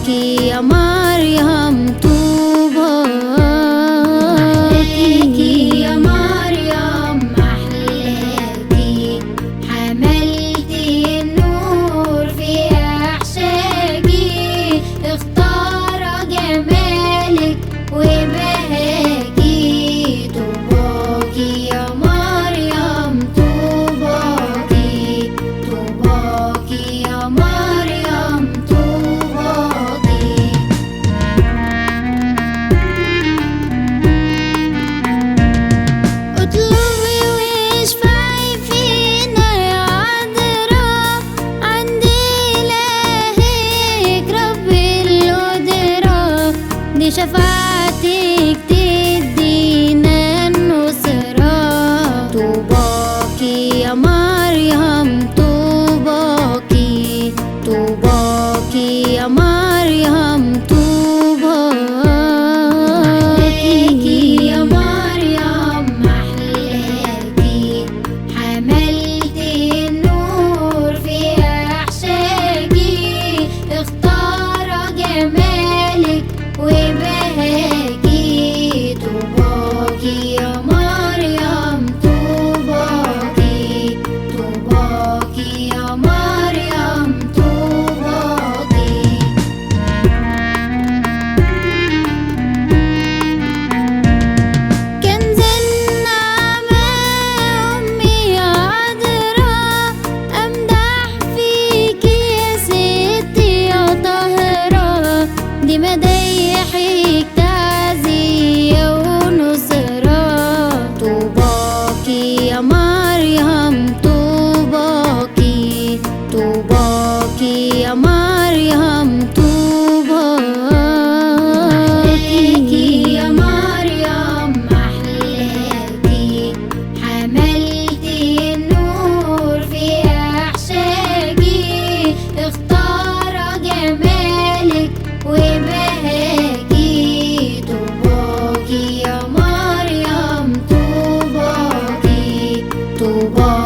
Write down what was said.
طوباكي يا مريم طوباكي يا مريم محلاكي حملتي النور في أحشائي اختار جمالك وبهاكي طوباكي يا مريم طوباكي طوباكي يا مريم طوباكي اطلبي واشفعي فينا يا عذراء عند إلهك رب القدرة دي شفاعتك تدينا النصرة طوباكي يا مريم طوباكي طوباكي يا مريم طوباكي يا مريم محلاكي حملتي النور في أحشائي اختار جمالك وبهاكي طوباكي يا مريم طوباكي طوباكي يا مريم طوباكي كنز النعمة أمي يا عذراء أمدح فيكي يا ستي يا طاهرة دي مدايحك تعزية ونصرة طوباكي يا مريم طوباكي طوباكي يا مريم طوباكي يا مريم محلاكي حملتي النور في أحشائي اختار جمالك وبهاكي طوباكي يا مريم طوباكي طوباكي